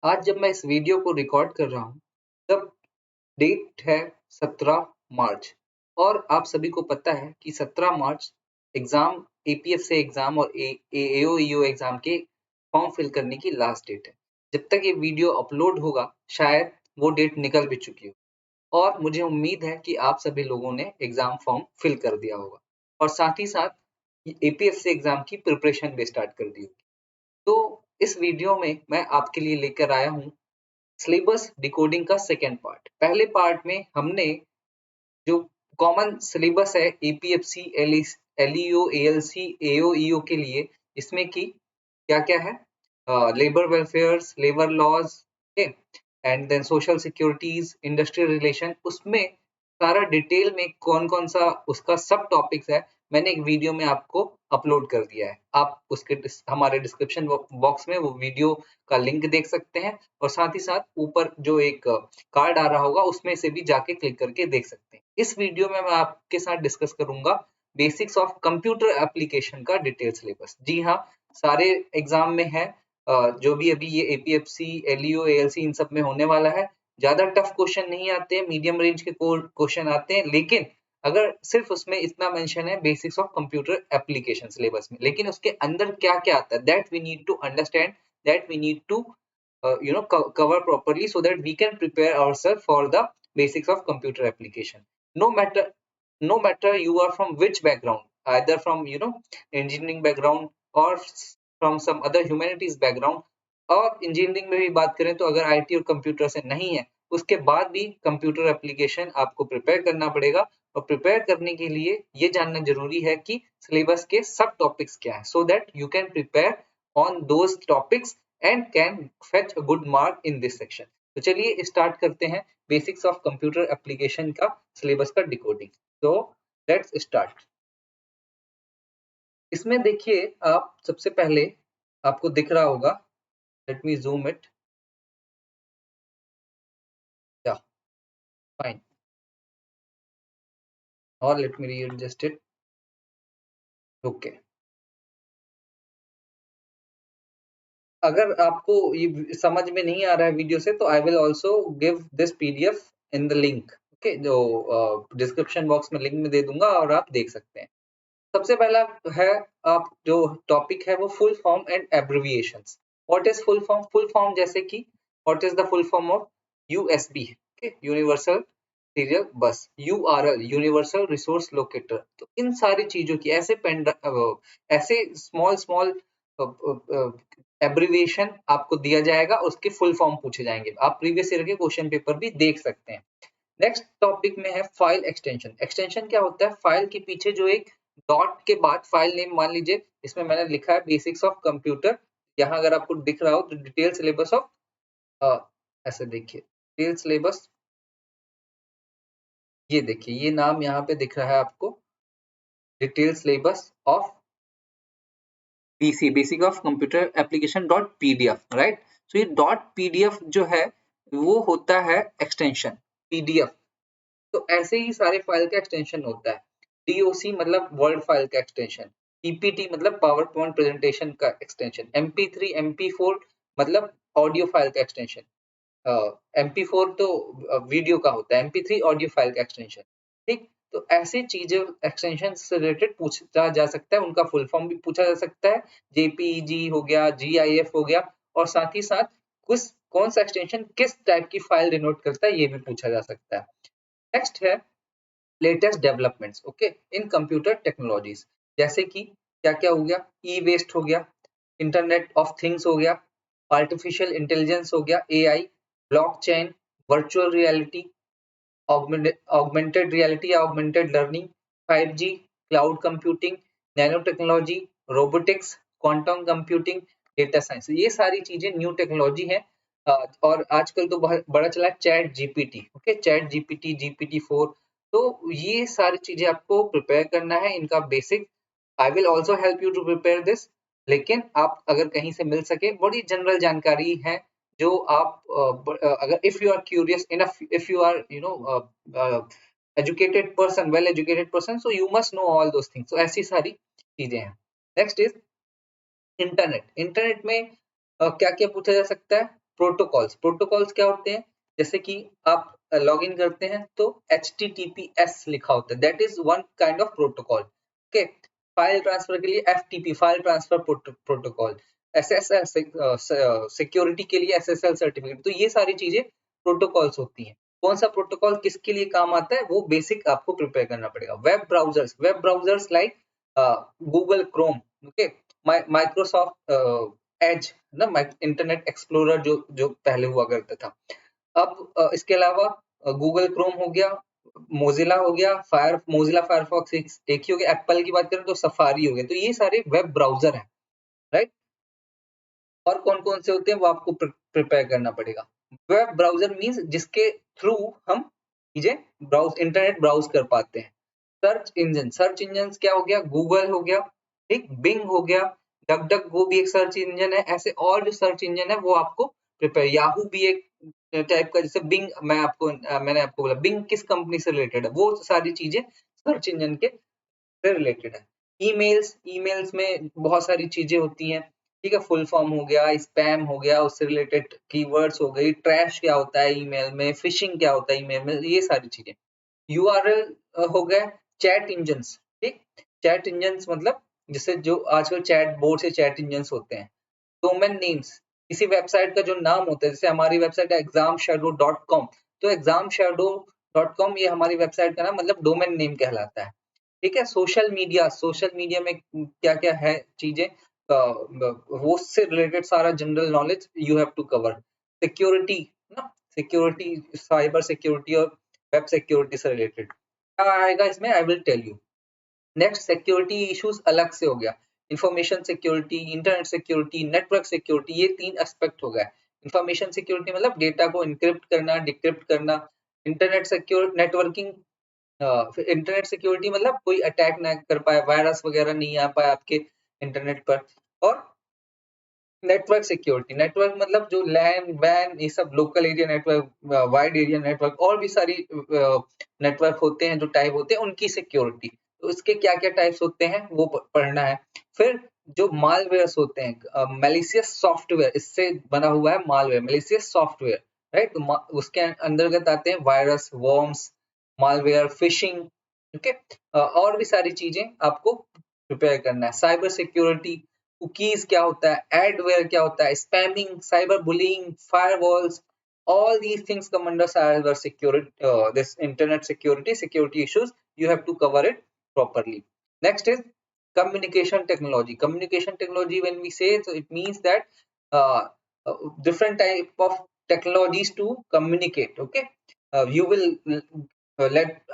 आज जब मैं इस वीडियो को रिकॉर्ड कर रहा हूँ तब डेट है 17 मार्च और आप सभी को पता है कि 17 मार्च एग्जाम एपीएफसी एग्जाम और एओईओ एग्जाम के फॉर्म फिल करने की लास्ट डेट है। जब तक ये वीडियो अपलोड होगा शायद वो डेट निकल भी चुकी हो और मुझे उम्मीद है कि आप सभी लोगों ने एग्जाम फॉर्म फिल कर दिया होगा और साथ ही साथ एपीएफसी एग्जाम की प्रिपरेशन भी स्टार्ट कर दी होगी। तो इस वीडियो में मैं आपके लिए लेकर आया हूँ सिलेबस डिकोडिंग का सेकेंड पार्ट। पहले पार्ट में हमने जो कॉमन सिलेबस है एपीएफसी, एलईओ, एएलसी, एओईओ के लिए, इसमें की क्या-क्या है, labour welfares, labour laws, and then social securities, industrial relation, उसमें सारा डिटेल में कौन-कौन सा उसका सब टॉपिक्स है मैंने एक वीडियो में आपको अपलोड कर दिया है। आप उसके हमारे डिस्क्रिप्शन बॉक्स में वो वीडियो का लिंक देख सकते हैं और साथ ही साथ ऊपर जो एक कार्ड आ रहा होगा उसमें से भी जाके क्लिक करके देख सकते हैं। इस वीडियो में मैं आपके साथ डिस्कस करूंगा बेसिक्स ऑफ कंप्यूटर एप्लीकेशन का डिटेल सिलेबस। जी हाँ, सारे एग्जाम में है, जो भी अभी ये एपीएफसी, एलईओ, एएलसी इन सब में होने वाला है। ज्यादा टफ क्वेश्चन नहीं आते हैं, मीडियम रेंज के क्वेश्चन आते हैं, लेकिन अगर सिर्फ उसमें इतना मेंशन है basics of computer application syllabus में, लेकिन उसके अंदर क्या-क्या आता है that we need to understand, that we need to cover properly so that we can prepare ourselves for the basics of computer application. No matter you are from which background, either from engineering background or from some other humanities background, और engineering में भी बात करें तो अगर IT और computer से नहीं है उसके बाद भी कंप्यूटर एप्लीकेशन आपको प्रिपेयर करना पड़ेगा। और प्रिपेयर करने के लिए ये जानना जरूरी है कि सिलेबस के सब टॉपिक्स क्या है, so that you can prepare on those topics and can fetch a good mark in this section. तो चलिए स्टार्ट करते हैं बेसिक्स ऑफ कंप्यूटर एप्लीकेशन का सिलेबस का डिकोडिंग। तो लेट्स स्टार्ट। इसमें देखिए, आप सबसे पहले आपको दिख रहा होगा, लेट मी जूम इट, या फाइन, और let me readjust it, okay. अगर आपको ये समझ में नहीं आ रहा है वीडियो से तो आई will also give this PDF in the link, okay, जो डिस्क्रिप्शन बॉक्स में लिंक में दे दूंगा और आप देख सकते हैं। सबसे पहला है, आप जो टॉपिक है वो full form and abbreviations. What is full form? Full form जैसे कि what is the full form of USB, okay, universal serial बस, यूआरएल यूनिवर्सल रिसोर्स लोकेटर। तो इन सारी चीजों की ऐसे स्मॉल स्मॉल एब्रिविएशन आपको दिया जाएगा, उसके फुल फॉर्म पूछे जाएंगे। आप प्रीवियस ईयर के क्वेश्चन पेपर भी देख सकते हैं। नेक्स्ट टॉपिक में है फाइल एक्सटेंशन। एक्सटेंशन क्या होता है? फाइल के पीछे जो एक डॉट के बाद फाइल नेम, मान लीजिए इसमें मैंने लिखा है बेसिक्स ऑफ कंप्यूटर, यहाँ अगर आपको दिख रहा हो तो डिटेल सिलेबस ऑफ, ऐसे देखिए डिटेल सिलेबस, ये देखिए ये नाम यहाँ पे दिख रहा है आपको, detail syllabus of BC, basic of computer application dot PDF, right. So ये डॉट पीडीएफ जो है वो होता है एक्सटेंशन पीडीएफ। तो ऐसे ही सारे फाइल का एक्सटेंशन होता है। डीओसी मतलब वर्ड फाइल का एक्सटेंशन, पीपीटी मतलब पावर पॉइंट प्रेजेंटेशन का एक्सटेंशन, एमपी3 एमपी4 मतलब ऑडियो फाइल का एक्सटेंशन, एमपी4 तो वीडियो का होता है, एमपी3 ऑडियो फाइल का एक्सटेंशन, ठीक। तो ऐसी चीजें एक्सटेंशन से रिलेटेड पूछा जा सकता है, उनका फुल फॉर्म भी पूछा जा सकता है, जेपीईजी हो गया, जीआईएफ हो गया, और साथ ही साथ कुछ कौन सा एक्सटेंशन किस टाइप की फाइल डिनोट करता है ये भी पूछा जा सकता है। नेक्स्ट है लेटेस्ट डेवलपमेंट्स, ओके, इन कंप्यूटर टेक्नोलॉजीज। जैसे कि क्या क्या हो गया, ई वेस्ट हो गया, इंटरनेट ऑफ थिंग्स हो गया, आर्टिफिशियल इंटेलिजेंस हो गया, AI, blockchain, virtual reality, augmented reality या augmented learning, 5G, cloud computing, nano technology, robotics, quantum computing, data science. ये सारी चीजें न्यू टेक्नोलॉजी है। और आजकल तो बहुत बड़ा चला है chat GPT, okay, chat GPT, GPT 4। तो ये सारी चीजें आपको प्रिपेयर करना है, इनका basic. I will also help you to prepare this, लेकिन आप अगर कहीं से मिल सके, बड़ी जनरल जानकारी है जो आप अगर if you are curious enough, if you are educated person, well educated person, so you must know all those things. तो ऐसी सारी चीजें हैं। Next is internet. इंटरनेट में क्या क्या पूछा जा सकता है? प्रोटोकॉल्स क्या होते हैं, जैसे कि आप लॉग इन करते हैं तो HTTPS लिखा होता है, that is one kind of protocol. Okay, file transfer के लिए FTP, file transfer protocol, SSL security के लिए SSL सर्टिफिकेट। तो ये सारी चीजें प्रोटोकॉल्स होती हैं। कौन सा प्रोटोकॉल किसके लिए काम आता है वो बेसिक आपको प्रिपेयर करना पड़ेगा। Web browsers like Google Chrome, okay, Microsoft Edge ना, इंटरनेट एक्सप्लोरर जो जो पहले हुआ करता था। अब इसके अलावा गूगल क्रोम हो गया, मोजिला हो गया, मोजिला फायरफॉक्स एक ही हो गया। एप्पल की बात करें तो सफारी हो गया। तो ये सारे वेब ब्राउजर हैं, राइट। और कौन कौन से होते हैं वो आपको प्रिपेयर करना पड़ेगा। वेब ब्राउजर मींस जिसके थ्रू हम चीजें इंटरनेट ब्राउज कर पाते हैं। सर्च इंजन क्या हो गया, गूगल हो गया, ठीक, बिंग हो गया, डक डक गो भी एक सर्च इंजन है। ऐसे और जो सर्च इंजन है वो आपको प्रिपेयर, याहू भी एक टाइप का, जैसे बिंग मैंने आपको बोला बिंग किस कंपनी से रिलेटेड है, वो सारी चीजें सर्च इंजन के से रिलेटेड है। ईमेल्स में बहुत सारी चीजें होती हैं, ठीक है, फुल फॉर्म हो गया, स्पैम हो गया, उससे रिलेटेड कीवर्ड्स हो गई, ट्रैश क्या होता है ईमेल में, फिशिंग क्या होता है ईमेल में, ये सारी चीजें। यूआरएल हो गए चैट इंजन्स, ठीक, चैट इंजन्स मतलब जैसे जो आजकल चैट बोर्ड से चैट इंजन्स होते हैं। डोमेन नेम्स, किसी वेबसाइट का जो नाम होता है, जैसे हमारी वेबसाइट है examshadow.com, तो examshadow.com ये हमारी वेबसाइट का नाम मतलब डोमेन नेम कहलाता है, ठीक है। सोशल मीडिया में क्या क्या है चीजें, वो से रिलेटेड सारा general knowledge you have to cover. Security ना, सिक्योरिटी, साइबर सिक्योरिटी और वेब सिक्योरिटी से रिलेटेड क्या आएगा इसमें, I will tell you. Next, security issues अलग से हो गया, information security, internet security, network security, ये 3 एस्पेक्ट हो गया। इंफॉर्मेशन सिक्योरिटी मतलब डेटा को इनक्रिप्ट करना, डिक्रिप्ट करना। नेटवर्किंग, इंटरनेट सिक्योरिटी मतलब कोई अटैक ना कर पाए, वायरस वगैरह नहीं आ पाए आपके इंटरनेट पर। और नेटवर्क सिक्योरिटी, नेटवर्क मतलब जो लैन वैन ये सब local area network, wide area network, और भी सारी नेटवर्क होते हैं जो टाइप होते हैं उनकी सिक्योरिटी। तो इसके क्या क्या टाइप्स होते हैं वो पढ़ना है। फिर जो मालवेयर्स होते हैं, मैलिशियस सॉफ्टवेयर, इससे बना हुआ है मालवेयर, मैलिशियस सॉफ्टवेयर, राइट। तो उसके अंतर्गत आते हैं virus, worms, malware, fishing, okay. और भी सारी चीजें आपको प्रिपेयर करना है। साइबर सिक्योरिटी, कुकीज क्या होता है, एडवेयर क्या होता है, spamming, cyber bullying, firewalls, all these things come under cyber security, this internet security issues, you have to cover it properly. Next is communication technology. When we say, so it means that uh, different type of technologies to communicate, okay. You will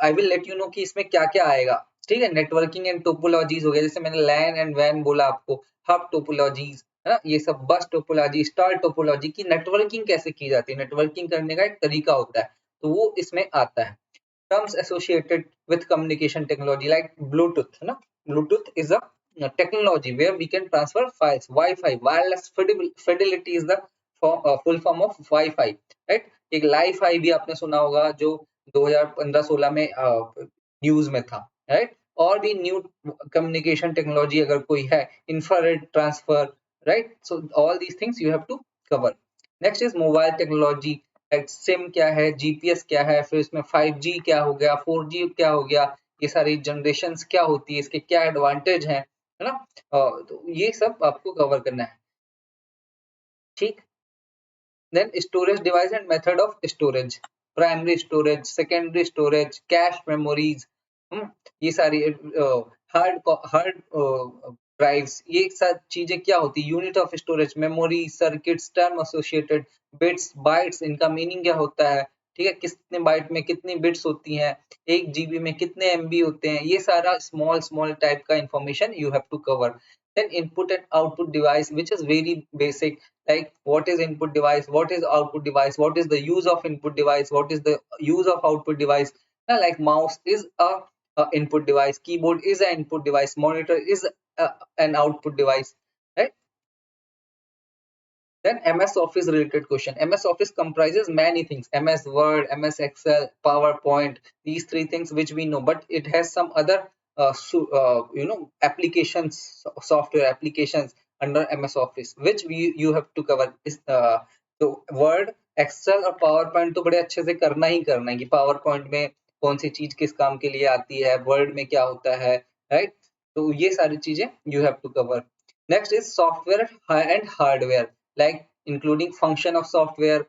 I will let you know कि इसमें क्या क्या आएगा, ठीक है। Networking and topologies हो गया, जैसे मैंने लैन एंड वैन बोला आपको, हब टोपोलॉजीज है ना, ये सब, बस टोपोलॉजी, स्टार टोपोलॉजी की नेटवर्किंग कैसे की जाती है, नेटवर्किंग करने का एक तरीका होता है, तो वो इसमें आता है। Terms associated with communication technology like Bluetooth, है ना, Bluetooth is a technology where we can transfer files, Wi-Fi, wireless fidelity is the full form of Wi-Fi, right। एक Li-Fi भी आपने सुना होगा जो 2015-16 में न्यूज में था, राइट। और भी न्यू कम्युनिकेशन टेक्नोलॉजी अगर कोई है, infrared transfer, right. So all these things you have to cover. Next is mobile technology, SIM क्या है, जीपीएस क्या है, फिर इसमें 5G क्या हो गया, 4G क्या हो गया, ये सारी जनरेशंस क्या होती है, इसके क्या एडवांटेज हैं, है ना। तो ये सब आपको कवर करना है, ठीक। Then storage device and method of storage, primary storage, secondary storage, cache memories, ये सारी हार्ड ड्राइव्स, ये सब चीजें क्या होती है, unit of storage, memory, circuits, term associated, bits, bytes, इनका मीनिंग क्या होता है, ठीक है, कितने बाइट में कितनी बिट्स होती हैं, 1 GB में कितने MB होते हैं, ये सारा स्मॉल स्मॉल टाइप का information you have to cover. Then input and output device, which is very basic, like what is input device, what is output device, what is the use of input device, what is the use of output device. Now, like mouse is a input device, keyboard is an input device, monitor is an output device, right. Then MS Office related question. MS Office comprises many things: MS Word, MS Excel, PowerPoint. These 3 things which we know, but it has some other applications, software applications under MS Office, which you have to cover. तो word, Excel और power point तो बड़े अच्छे से करना ही करना है कि पावर पॉइंट में कौन सी चीज किस काम के लिए आती है, वर्ड में क्या होता है, राइट। तो ये सारी चीजें you have to cover. Next is software and hardware, like including function of software,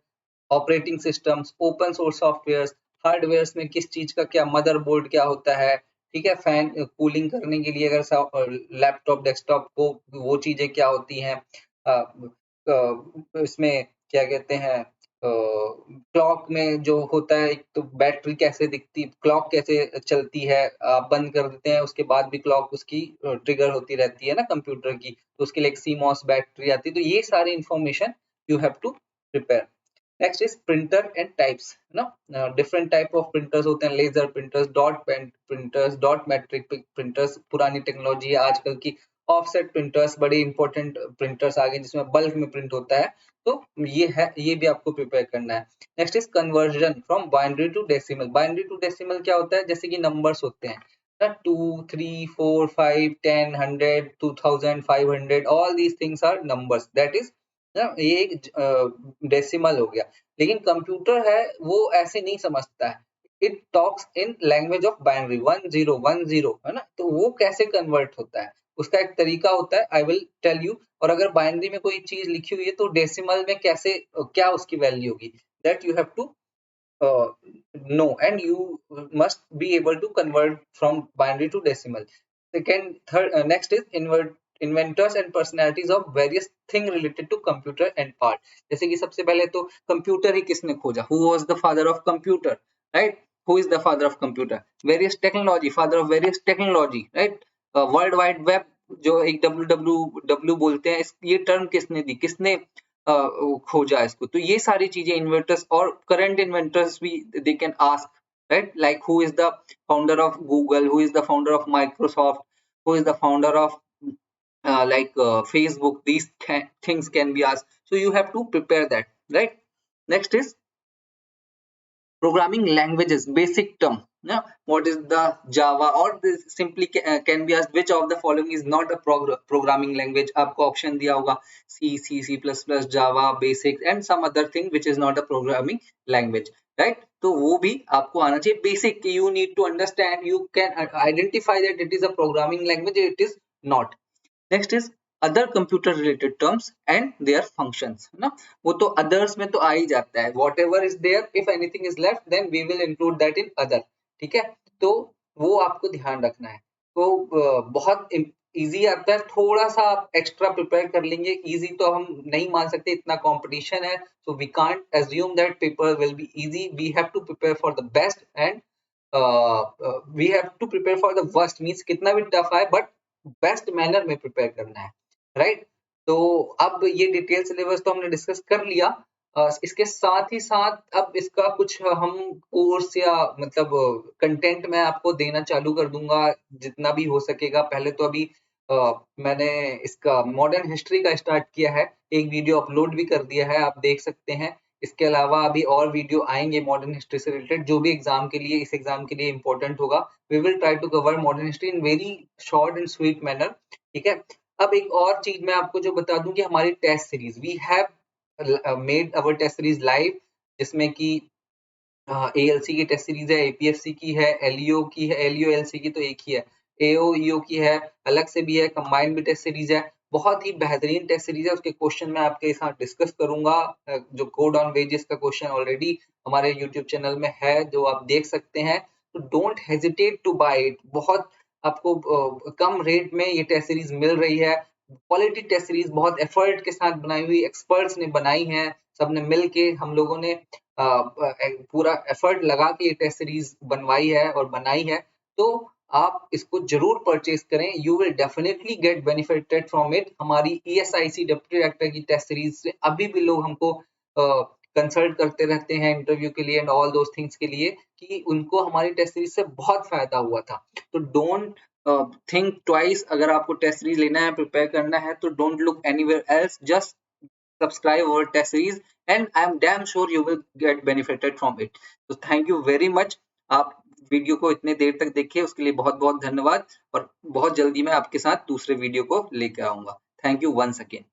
operating systems, open source softwares, hardwares में किस चीज का क्या, मदरबोर्ड क्या होता है, ठीक है, फैन कूलिंग करने के लिए अगर लैपटॉप डेस्कटॉप को, वो चीजें क्या होती हैं, इसमें क्या कहते हैं, क्लॉक में जो होता है, एक तो बैटरी कैसे दिखती, क्लॉक कैसे चलती है, आप बंद कर देते हैं उसके बाद भी क्लॉक उसकी ट्रिगर होती रहती है ना कंप्यूटर की, तो उसके लिए एक सीमॉस बैटरी आती है। तो ये सारी information you have to prepare. Next is printer and types, ना डिफरेंट टाइप ऑफ प्रिंटर्स होते हैं, laser printers, dot pen printers, dot matrix printers पुरानी टेक्नोलॉजी है, आजकल की ऑफसेट प्रिंटर्स बड़े इंपॉर्टेंट प्रिंटर्स आ गए जिसमें बल्क में प्रिंट होता है, तो ये है, ये भी आपको प्रिपेयर करना है। Next is conversion from binary to decimal. Binary to decimal क्या होता है, जैसे कि नंबर्स होते हैं ना, 2 3 4 5 10 100 2000 500, all these things are numbers, that is ना, ये एक डेसिमल हो गया। लेकिन कंप्यूटर है वो ऐसे नहीं समझता है, it talks in language of binary, 1010 है ना, तो वो कैसे कन्वर्ट होता है, उसका एक तरीका होता है, आई विल टेल यू। और अगर बाइनरी में कोई चीज लिखी हुई है तो डेसिमल में कैसे, क्या उसकी वैल्यू होगी, that you have to know, and you must be able to convert from binary to decimal. Second, third, next is inventors and personalities of various thing related to computer and part. जैसे कि सबसे पहले तो computer ही किसने खोजा, who was the father of computer, right? Who is the father of computer? Various technology, father of various technology, right? World wide web जो एक WWW बोलते हैं, ये टर्म किसने दी, किसने खोजा इसको, तो ये सारी चीजें इन्वेंटर्स और करंट इन्वेंटर्स भी they can ask, right, like who is the founder of Google, who is the founder of Microsoft, who is the founder of Facebook, these things can be asked, so you have to prepare that, right? Next is programming languages, basic term, yeah, what is the Java, or this simply can be asked which of the following is not a programming language, आपको option दिया होगा C++, Java, basics and some other thing which is not a programming language, right? तो वो भी आपको आना चाहिए, basic, you need to understand, you can identify that it is a programming language, it is not. Next is other computer related terms and their functions, है ना, वो तो अदर्स में तो आ ही जाता है, whatever is there, if anything is left then we will include that in other, ठीक है, तो वो आपको ध्यान रखना है। तो बहुत इजी आता है, थोड़ा सा आप एक्स्ट्रा प्रिपेयर कर लेंगे, इजी तो हम नहीं मान सकते, इतना कंपटीशन है, so we can't assume that paper will be easy, we have to prepare for the best and we have to prepare for the worst, means कितना भी टफ आए बट बेस्ट मैनर में प्रिपेयर करना है, right. तो अब ये detail syllabus तो हमने डिस्कस कर लिया, इसके साथ ही साथ अब इसका कुछ हम कोर्स या मतलब कंटेंट मैं आपको देना चालू कर दूंगा जितना भी हो सकेगा। पहले तो अभी मैंने इसका मॉडर्न हिस्ट्री का स्टार्ट किया है, एक वीडियो अपलोड भी कर दिया है, आप देख सकते हैं। इसके अलावा अभी और वीडियो आएंगे मॉडर्न हिस्ट्री से रिलेटेड, जो भी एग्जाम के लिए, इस एग्जाम के लिए इंपॉर्टेंट होगा, we will try to cover modern history in very short and sweet manner, ठीक है। अब एक और चीज मैं आपको जो बता दूं कि हमारी test series, we have made our test series live, जिसमें कि ALC की टेस्ट सीरीज है, APFC की है, LEO की है, LEO LC की तो एक ही है, AO EO की है, अलग से भी है, कंबाइंड भी टेस्ट सीरीज है, बहुत ही बेहतरीन टेस्ट सीरीज है। उसके क्वेश्चन मैं आपके साथ डिस्कस करूंगा, जो कोड ऑन वेजेस का क्वेश्चन ऑलरेडी हमारे यूट्यूब चैनल में है, जो आप देख सकते हैं, तो don't hesitate to buy it, बहुत आपको कम रेट में ये टेस्ट सीरीज मिल रही है, क्वालिटी टेस्ट सीरीज, बहुत एफर्ट के साथ बनाई हुई, एक्सपर्ट्स ने बनाई है, सबने मिल के, हम लोगों ने पूरा एफर्ट लगा के ये टेस्ट सीरीज बनवाई है और बनाई है, तो आप इसको जरूर परचेज करें, you will definitely get benefited from it. हमारी ESIC डिप्टी डायरेक्टर की टेस्ट सीरीज से अभी भी लोग हमको कंसल्ट करते रहते हैं इंटरव्यू के लिए एंड ऑल दोस थिंग्स के लिए, कि उनको हमारी टेस्ट सीरीज से बहुत फायदा हुआ था। तो डोंट थिंक ट्वाइस, अगर आपको टेस्ट सीरीज लेना है, प्रिपेयर करना है, तो don't look anywhere else, just subscribe our test series and I am damn sure you will get benefited from it. So thank you very much, आप video को इतने देर तक देखिए उसके लिए बहुत बहुत धन्यवाद, और बहुत जल्दी मैं आपके साथ दूसरे वीडियो को लेकर आऊंगा। Thank you once again.